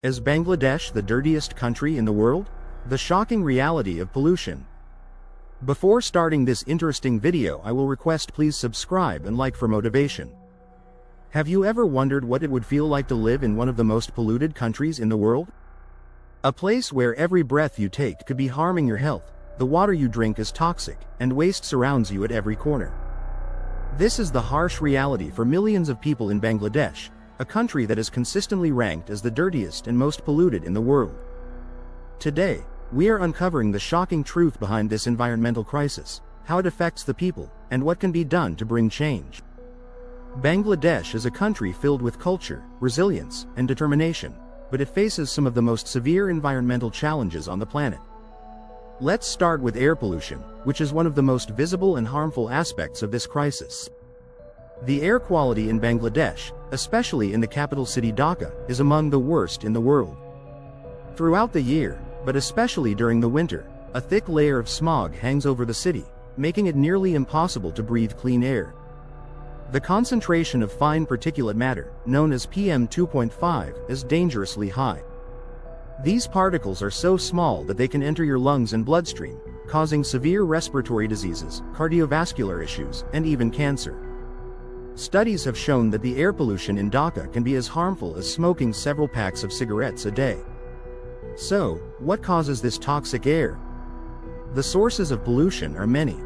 Is Bangladesh the dirtiest country in the world? The shocking reality of pollution. Before starting this interesting video, I will request please subscribe and like for motivation. Have you ever wondered what it would feel like to live in one of the most polluted countries in the world? A place where every breath you take could be harming your health, the water you drink is toxic, and waste surrounds you at every corner. This is the harsh reality for millions of people in Bangladesh, a country that is consistently ranked as the dirtiest and most polluted in the world. Today, we are uncovering the shocking truth behind this environmental crisis, how it affects the people, and what can be done to bring change. Bangladesh is a country filled with culture, resilience, and determination, but it faces some of the most severe environmental challenges on the planet. Let's start with air pollution, which is one of the most visible and harmful aspects of this crisis. The air quality in Bangladesh, especially in the capital city Dhaka, is among the worst in the world. Throughout the year, but especially during the winter, a thick layer of smog hangs over the city, making it nearly impossible to breathe clean air. The concentration of fine particulate matter, known as PM 2.5, is dangerously high. These particles are so small that they can enter your lungs and bloodstream, causing severe respiratory diseases, cardiovascular issues, and even cancer. Studies have shown that the air pollution in Dhaka can be as harmful as smoking several packs of cigarettes a day. So, what causes this toxic air? The sources of pollution are many.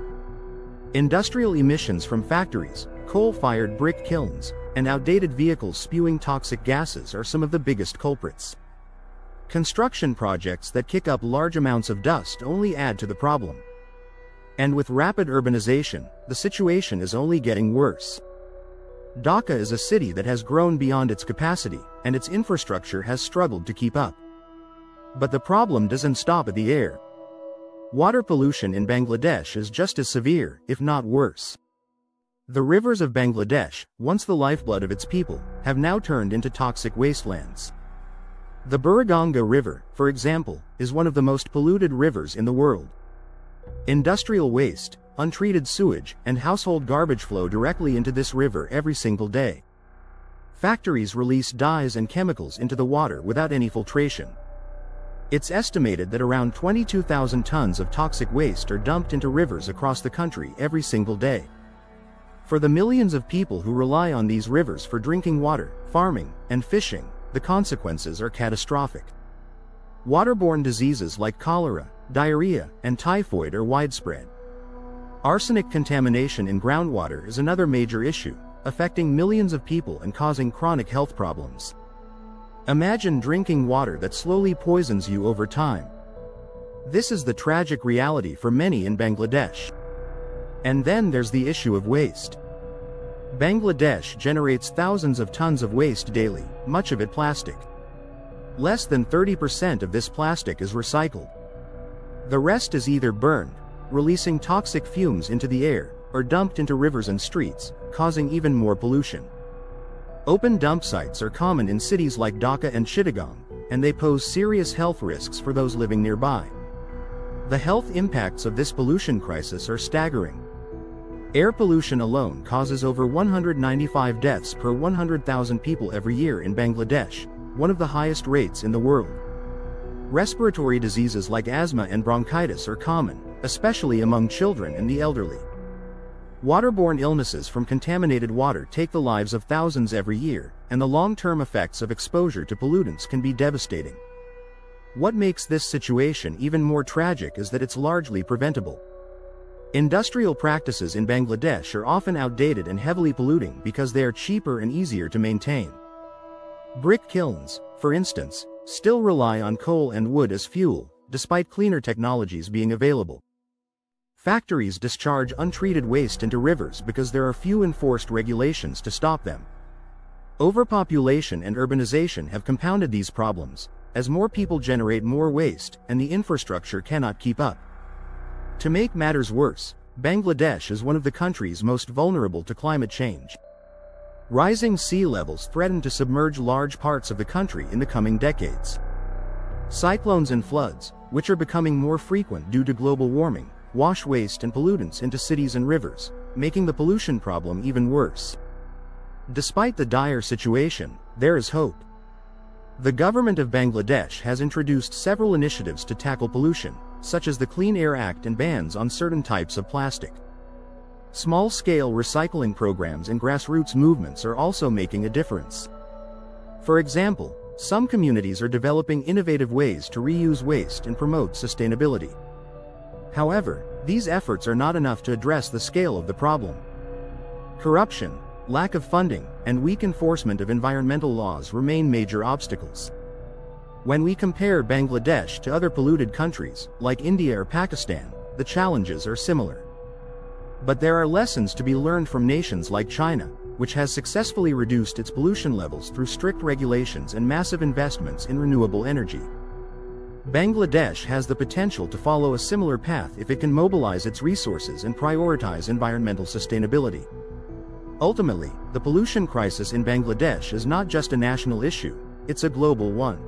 Industrial emissions from factories, coal-fired brick kilns, and outdated vehicles spewing toxic gases are some of the biggest culprits. Construction projects that kick up large amounts of dust only add to the problem. And with rapid urbanization, the situation is only getting worse. Dhaka is a city that has grown beyond its capacity, and its infrastructure has struggled to keep up. But the problem doesn't stop at the air. Water pollution in Bangladesh is just as severe, if not worse. The rivers of Bangladesh, once the lifeblood of its people, have now turned into toxic wastelands. The Buriganga River, for example, is one of the most polluted rivers in the world. Industrial waste, untreated sewage, and household garbage flow directly into this river every single day. Factories release dyes and chemicals into the water without any filtration. It's estimated that around 22,000 tons of toxic waste are dumped into rivers across the country every single day. For the millions of people who rely on these rivers for drinking water, farming, and fishing, the consequences are catastrophic. Waterborne diseases like cholera, diarrhea, and typhoid are widespread. Arsenic contamination in groundwater is another major issue, affecting millions of people and causing chronic health problems. Imagine drinking water that slowly poisons you over time. This is the tragic reality for many in Bangladesh. And then there's the issue of waste. Bangladesh generates thousands of tons of waste daily, much of it plastic. Less than 30% of this plastic is recycled. The rest is either burned, releasing toxic fumes into the air, or dumped into rivers and streets, causing even more pollution. Open dump sites are common in cities like Dhaka and Chittagong, and they pose serious health risks for those living nearby. The health impacts of this pollution crisis are staggering. Air pollution alone causes over 195 deaths per 100,000 people every year in Bangladesh, one of the highest rates in the world. Respiratory diseases like asthma and bronchitis are common, especially among children and the elderly. Waterborne illnesses from contaminated water take the lives of thousands every year, and the long-term effects of exposure to pollutants can be devastating. What makes this situation even more tragic is that it's largely preventable. Industrial practices in Bangladesh are often outdated and heavily polluting because they are cheaper and easier to maintain. Brick kilns, for instance, still rely on coal and wood as fuel, despite cleaner technologies being available. Factories discharge untreated waste into rivers because there are few enforced regulations to stop them. Overpopulation and urbanization have compounded these problems, as more people generate more waste, and the infrastructure cannot keep up. To make matters worse, Bangladesh is one of the countries most vulnerable to climate change. Rising sea levels threaten to submerge large parts of the country in the coming decades. Cyclones and floods, which are becoming more frequent due to global warming, wash waste and pollutants into cities and rivers, making the pollution problem even worse. Despite the dire situation, there is hope. The government of Bangladesh has introduced several initiatives to tackle pollution, such as the Clean Air Act and bans on certain types of plastic. Small-scale recycling programs and grassroots movements are also making a difference. For example, some communities are developing innovative ways to reuse waste and promote sustainability. However, these efforts are not enough to address the scale of the problem. Corruption, lack of funding, and weak enforcement of environmental laws remain major obstacles. When we compare Bangladesh to other polluted countries, like India or Pakistan, the challenges are similar. But there are lessons to be learned from nations like China, which has successfully reduced its pollution levels through strict regulations and massive investments in renewable energy. Bangladesh has the potential to follow a similar path if it can mobilize its resources and prioritize environmental sustainability. Ultimately, the pollution crisis in Bangladesh is not just a national issue, it's a global one.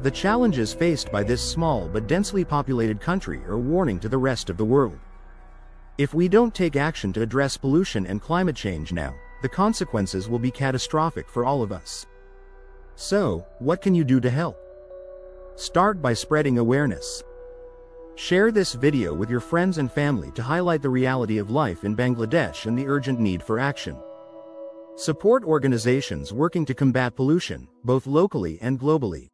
The challenges faced by this small but densely populated country are a warning to the rest of the world. If we don't take action to address pollution and climate change now, the consequences will be catastrophic for all of us. So, what can you do to help? Start by spreading awareness. Share this video with your friends and family to highlight the reality of life in Bangladesh and the urgent need for action. Support organizations working to combat pollution, both locally and globally.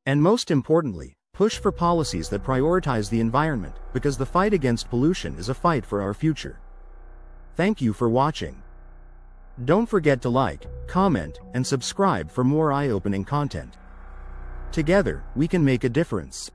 And most importantly, push for policies that prioritize the environment, because the fight against pollution is a fight for our future. Thank you for watching. Don't forget to like, comment, and subscribe for more eye-opening content. Together, we can make a difference.